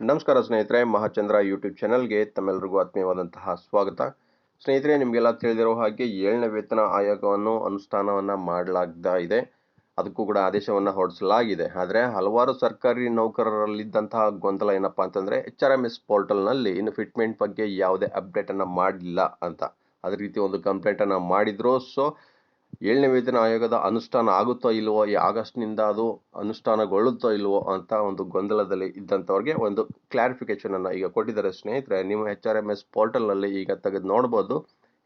ನಮಸ್ಕಾರ ಸ್ನೇಹಿತರೆ, ಮಹಾಚಂದ್ರ ಯೂಟ್ಯೂಬ್ ಚಾನಲ್ಗೆ ತಮ್ಮೆಲ್ಲರಿಗೂ ಆತ್ಮೀಯವಾದಂತಹ ಸ್ವಾಗತ. ಸ್ನೇಹಿತರೆ, ನಿಮಗೆಲ್ಲ ತಿಳಿದಿರೋ ಹಾಗೆ 7ನೇ ವೇತನ ಆಯೋಗವನ್ನು ಅನುಷ್ಠಾನವನ್ನು ಮಾಡಲಾಗ್ತಾ ಇದೆ. ಅದಕ್ಕೂ ಕೂಡ ಆದೇಶವನ್ನು ಹೊರಡಿಸಲಾಗಿದೆ. ಆದರೆ ಹಲವಾರು ಸರ್ಕಾರಿ ನೌಕರರಲ್ಲಿದ್ದಂತಹ ಗೊಂದಲ ಏನಪ್ಪಾ ಅಂತಂದ್ರೆ HRMS ಪೋರ್ಟಲ್ನಲ್ಲಿ ಇನ್ನು ಫಿಟ್ಮೆಂಟ್ ಬಗ್ಗೆ ಯಾವುದೇ ಅಪ್ಡೇಟ್ ಅನ್ನ ಮಾಡಿಲ್ಲ ಅಂತ ಅದೇ ರೀತಿ ಒಂದು ಕಂಪ್ಲೇಂಟ್ ಅನ್ನ ಮಾಡಿದ್ರು. ಸೊ 7ನೇ ವೇತನ ಆಯೋಗದ ಅನುಷ್ಠಾನ ಆಗುತ್ತೋ ಇಲ್ವೋ, ಈ ಆಗಸ್ಟ್ನಿಂದ ಅದು ಅನುಷ್ಠಾನಗೊಳ್ಳುತ್ತೋ ಇಲ್ವೋ ಅಂತ ಒಂದು ಗೊಂದಲದಲ್ಲಿ ಇದ್ದಂಥವ್ರಿಗೆ ಒಂದು ಕ್ಲಾರಿಫಿಕೇಶನ್ ಅನ್ನ ಈಗ ಕೊಟ್ಟಿದ್ದಾರೆ. ಸ್ನೇಹಿತರೆ, ನೀವು HRMS ಪೋರ್ಟಲ್ ನಲ್ಲಿ ಈಗ ತೆಗೆದು ನೋಡಬಹುದು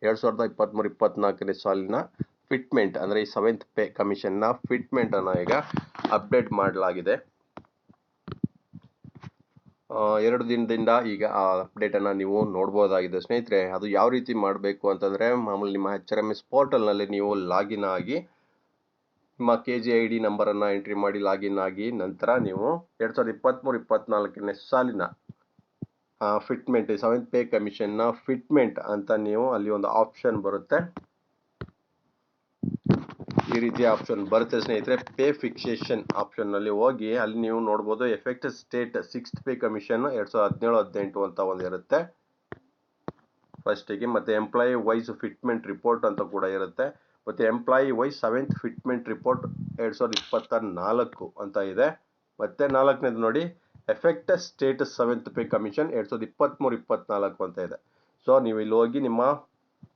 2023-24ನೇ ಸಾಲಿನ ಫಿಟ್ಮೆಂಟ್ ಅಂದ್ರೆ ಈ 7th ಪೇ ಕಮಿಷನ್ ನ ಫಿಟ್ಮೆಂಟ್ ಅನ್ನ ಈಗ ಅಪ್ಡೇಟ್ ಮಾಡಲಾಗಿದೆ. 2 ದಿನದಿಂದ ಈಗ ಆ ಅಪ್ಡೇಟ್ ಅನ್ನ ನೀವು ನೋಡಬಹುದಾಗಿದೆ. ಸ್ನೇಹಿತರೆ, ಅದು ಯಾವ ರೀತಿ ಮಾಡಬೇಕು ಅಂತಂದ್ರೆ ಮಾಮೂಲಿ ನಿಮ್ಮ HRMS ಪೋರ್ಟಲ್ ನಲ್ಲಿ ನೀವು ಲಾಗಿನ್ ಆಗಿ ನಿಮ್ಮ KGID ನಂಬರ್ ಅನ್ನ ಎಂಟ್ರಿ ಮಾಡಿ ಲಾಗಿನ್ ಆಗಿ ನಂತರ ನೀವು 2023-24ನೇ ಸಾಲಿನ ಫಿಟ್ಮೆಂಟ್ 7th ಪೇ ಕಮಿಷನ್ ನ ಫಿಟ್ಮೆಂಟ್ ಅಂತ ನೀವು ಅಲ್ಲಿ ಒಂದು ಆಪ್ಷನ್ ಬರುತ್ತೆ. ಈ ರೀತಿಯ ಆಪ್ಷನ್ ಬರುತ್ತೆ ಸ್ನೇಹಿತರೆ. ಪೇ ಫಿಕ್ಸೇಷನ್ ಆಪ್ಷನ್ ನಲ್ಲಿ ಹೋಗಿ ಅಲ್ಲಿ ನೀವು ನೋಡಬಹುದು affected state 6th pay commission 2017-18 ಅಂತ ಒಂದು ಇರುತ್ತೆ ಫಸ್ಟ್ ಗೆ. ಮತ್ತೆ ಎಂಪ್ಲಾಯಿ ವೈಸ್ ಫಿಟ್ಮೆಂಟ್ ರಿಪೋರ್ಟ್ ಅಂತ ಕೂಡ ಇರುತ್ತೆ. ಮತ್ತೆ employee wise 7th fitment report 2024 ಅಂತ ಇದೆ. ಮತ್ತೆ 4ನೇದು ನೋಡಿ affected state 7th pay commission 2023-24 ಅಂತ ಇದೆ. ಸೊ ನೀವು ಇಲ್ಲಿ ಹೋಗಿ ನಿಮ್ಮ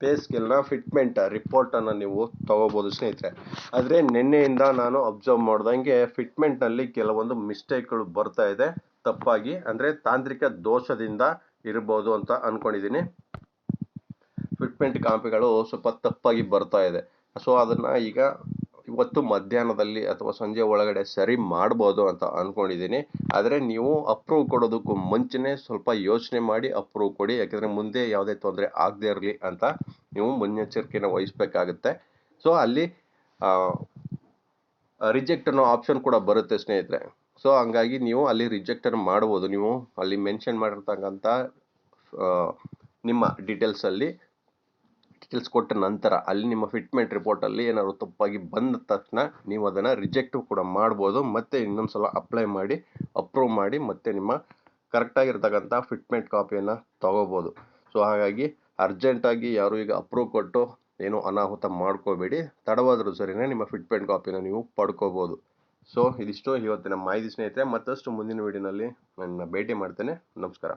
ಪೇ ಸ್ಕೇಲ್ ನ ಫಿಟ್ಮೆಂಟ್ ರಿಪೋರ್ಟ್ ಅನ್ನ ನೀವು ತಗೋಬಹುದು ಸ್ನೇಹಿತರೆ. ಆದ್ರೆ ನಿನ್ನೆಯಿಂದ ನಾನು ಅಬ್ಸರ್ವ್ ಮಾಡ್ದಂಗೆ ಫಿಟ್ಮೆಂಟ್ ನಲ್ಲಿ ಕೆಲವೊಂದು ಮಿಸ್ಟೇಕ್ಗಳು ಬರ್ತಾ ಇದೆ ತಪ್ಪಾಗಿ, ಅಂದ್ರೆ ತಾಂತ್ರಿಕ ದೋಷದಿಂದ ಇರಬಹುದು ಅಂತ ಅನ್ಕೊಂಡಿದೀನಿ. ಫಿಟ್ಮೆಂಟ್ ಕಾಪಿಗಳು ಸ್ವಲ್ಪ ತಪ್ಪಾಗಿ ಬರ್ತಾ ಇದೆ. ಸೊ ಅದನ್ನ ಈಗ ಇವತ್ತು ಮಧ್ಯಾಹ್ನದಲ್ಲಿ ಅಥವಾ ಸಂಜೆ ಒಳಗಡೆ ಸರಿ ಮಾಡಬಹುದು ಅಂತ ಅನ್ಕೊಂಡಿದ್ದೀನಿ. ಆದರೆ ನೀವು ಅಪ್ರೂವ್ ಕೊಡೋದಕ್ಕೂ ಮುಂಚೆನೆ ಸ್ವಲ್ಪ ಯೋಚನೆ ಮಾಡಿ ಅಪ್ರೂವ್ ಕೊಡಿ, ಯಾಕಂದ್ರೆ ಮುಂದೆ ಯಾವುದೇ ತೊಂದರೆ ಆಗದೆ ಇರಲಿ ಅಂತ ನೀವು ಮುನ್ನೆಚ್ಚರಿಕೆಯನ್ನು ವಹಿಸಬೇಕಾಗುತ್ತೆ. ಸೊ ಅಲ್ಲಿ ರಿಜೆಕ್ಟ್ ಅನ್ನೋ ಆಪ್ಷನ್ ಕೂಡ ಬರುತ್ತೆ ಸ್ನೇಹಿತರೆ. ಸೊ ಹಂಗಾಗಿ ನೀವು ಅಲ್ಲಿ ರಿಜೆಕ್ಟ್ ಅನ್ನು ಮಾಡಬಹುದು. ನೀವು ಅಲ್ಲಿ ಮೆನ್ಷನ್ ಮಾಡಿರ್ತಕ್ಕಂಥ ನಿಮ್ಮ ಡೀಟೇಲ್ಸ್ ಕೊಟ್ಟ ನಂತರ ಅಲ್ಲಿ ನಿಮ್ಮ ಫಿಟ್ಮೆಂಟ್ ರಿಪೋರ್ಟ್ ಅಲ್ಲಿ ಏನಾದ್ರು ತಪ್ಪಾಗಿ ಬಂದ ತಕ್ಷಣ ನೀವು ಅದನ್ನ ರಿಜೆಕ್ಟ್ ಕೂಡ ಮಾಡಬಹುದು. ಮತ್ತೆ ಇನ್ನೊಂದ್ಸಲ ಅಪ್ಲೈ ಮಾಡಿ ಅಪ್ರೂವ್ ಮಾಡಿ ಮತ್ತೆ ನಿಮ್ಮ ಕರೆಕ್ಟ್ ಆಗಿರ್ತಕ್ಕಂಥ ಫಿಟ್ಮೆಂಟ್ ಕಾಪಿಯನ್ನ ತಗೋಬಹುದು. ಸೊ ಹಾಗಾಗಿ ಅರ್ಜೆಂಟ್ ಆಗಿ ಯಾರು ಈಗ ಅಪ್ರೂವ್ ಕೊಟ್ಟು ಏನು ಅನಾಹುತ ಮಾಡ್ಕೋಬೇಡಿ. ತಡವಾದರೂ ಸರಿನೇ ನಿಮ್ಮ ಫಿಟ್ಮೆಂಟ್ ಕಾಪಿನ ನೀವು ಪಡ್ಕೋಬಹುದು. ಸೊ ಇದಿಷ್ಟು ಇವತ್ತಿನ ಮಾಹಿತಿ ಸ್ನೇಹಿತರೆ. ಮತ್ತಷ್ಟು ಮುಂದಿನ ವಿಡಿಯೋನಲ್ಲಿ ನನ್ನ ಭೇಟಿ ಮಾಡ್ತೇನೆ. ನಮಸ್ಕಾರ.